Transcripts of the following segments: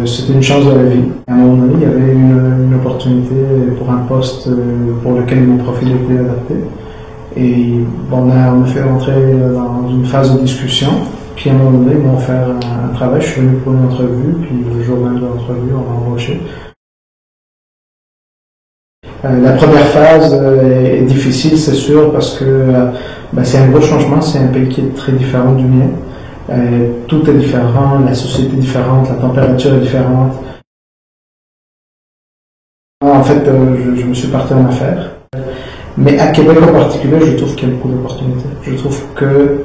c'était une chance de la vie. À un moment donné, il y avait une opportunité pour un poste pour lequel mon profil était adapté. Et bon, on a fait rentrer dans une phase de discussion. Puis à un moment donné, ils m'ont offert un travail. Je suis venu pour une entrevue. Puis le jour même de l'entrevue, on m'a embauché. La première phase est difficile, c'est sûr, parce que c'est un gros changement. C'est un pays qui est très différent du mien. Tout est différent, la société est différente, la température est différente. En fait, je me suis parti en affaires. Mais à Québec en particulier, je trouve qu'il y a beaucoup d'opportunités. Je trouve que,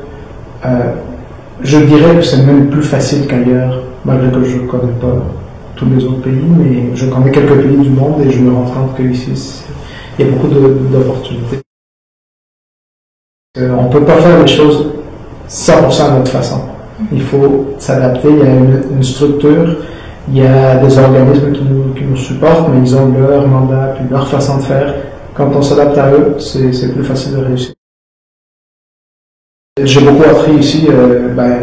je dirais que c'est même plus facile qu'ailleurs, malgré que je ne connais pas tous les autres pays, mais je connais quelques pays du monde et je me rends compte qu'ici, il y a beaucoup d'opportunités. On ne peut pas faire les choses 100% à notre façon. Il faut s'adapter, il y a une structure, il y a des organismes qui nous supportent, mais ils ont leur mandat, puis leur façon de faire. Quand on s'adapte à eux, c'est plus facile de réussir. J'ai beaucoup appris ici,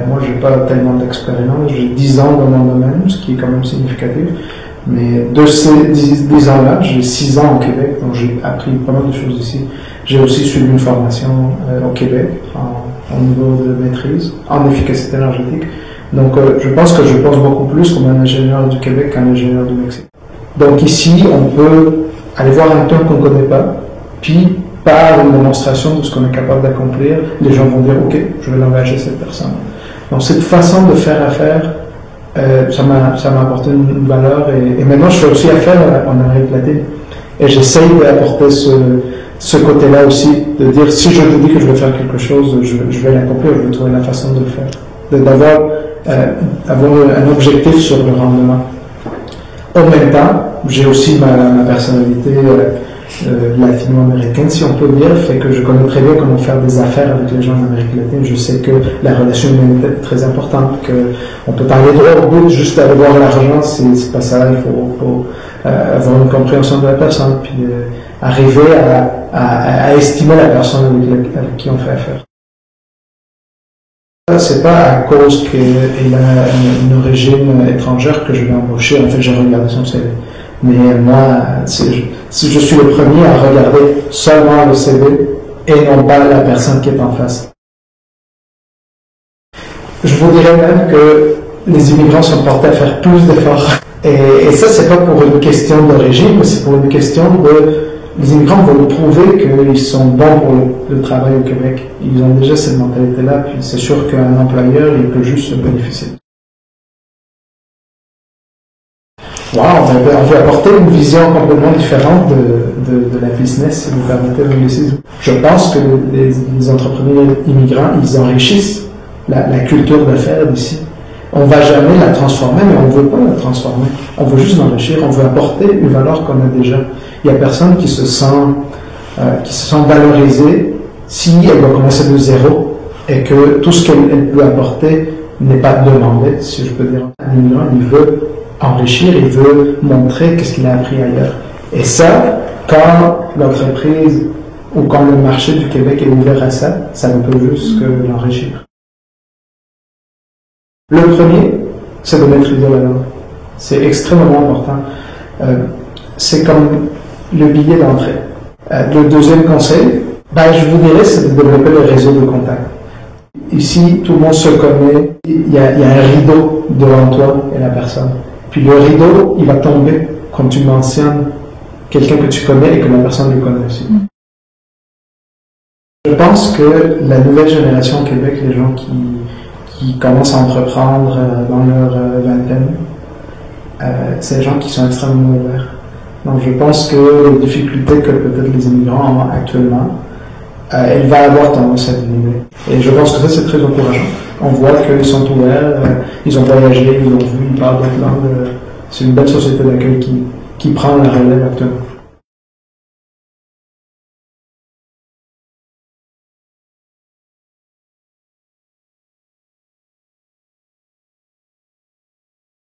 moi j'ai pas tellement d'expérience, j'ai 10 ans dans mon domaine, ce qui est quand même significatif. Mais de ces 10 ans-là, j'ai 6 ans au Québec, donc j'ai appris pas mal de choses ici. J'ai aussi suivi une formation au Québec, au niveau de maîtrise, en efficacité énergétique. Donc je pense que je pense beaucoup plus comme un ingénieur du Québec qu'un ingénieur du Mexique. Donc ici, on peut aller voir un terme qu'on ne connaît pas, puis par une démonstration de ce qu'on est capable d'accomplir, les gens vont dire « Ok, je vais l'engager cette personne ». Donc cette façon de faire affaire, ça m'a apporté une valeur et maintenant je fais aussi affaire en Amérique latine et j'essaye d'apporter ce côté-là aussi, de dire si je te dis que je vais faire quelque chose, je vais l'accomplir, je vais trouver la façon de le faire, d'avoir un objectif sur le rendement. En même temps, j'ai aussi ma personnalité latino-américaine, si on peut dire, fait que je connais très bien comment faire des affaires avec les gens en Amérique latine. Je sais que la relation humaine est très importante, qu'on peut parler droit au but, juste aller voir l'argent, c'est pas ça, il faut avoir une compréhension de la personne, puis arriver à estimer la personne avec qui on fait affaire. C'est pas à cause qu'il a une origine étrangère que je l'ai embauché, en fait j'ai regardé son CV. Mais moi, si je suis le premier à regarder seulement le CV et non pas la personne qui est en face. Je vous dirais même que les immigrants sont portés à faire plus d'efforts. Et ça, c'est pas pour une question d'origine, mais c'est pour une question de... Les immigrants vont prouver qu'ils sont bons pour le travail au Québec. Ils ont déjà cette mentalité-là, puis c'est sûr qu'un employeur, il peut juste se bénéficier. Wow, on veut apporter une vision complètement différente de la business, si vous permettez l'anglicisme. Je pense que les entrepreneurs immigrants, ils enrichissent la culture d'affaires d'ici. On ne va jamais la transformer, mais on ne veut pas la transformer. On veut juste l'enrichir, on veut apporter une valeur qu'on a déjà. Il n'y a personne qui se sent valorisé si elle doit commencer de zéro et que tout ce qu'elle peut apporter n'est pas demandé, si je peux dire. Un immigrant, il veut enrichir, il veut montrer qu'est-ce qu'il a appris ailleurs. Et ça, quand l'entreprise ou quand le marché du Québec est ouvert à ça, ça ne peut juste que l'enrichir. Le premier, c'est de maîtriser la langue. C'est extrêmement important. C'est comme le billet d'entrée. Le deuxième conseil, je vous dirais, c'est de développer le réseau de contacts. Ici, tout le monde se connaît. Il y a un rideau devant toi et la personne. Puis le rideau, il va tomber quand tu mentionnes quelqu'un que tu connais et que la personne le connaît aussi. Je pense que la nouvelle génération au Québec, les gens qui commencent à entreprendre dans leur vingtaine, c'est des gens qui sont extrêmement ouverts. Donc je pense que les difficultés que peut-être les immigrants ont actuellement, elle va avoir tendance à diminuer. Et je pense que ça, c'est très encourageant. On voit qu'ils sont ouverts, ils ont voyagé, ils ont vu, ils parlent d'autres langues. C'est une belle société d'accueil qui prend la relève actuellement.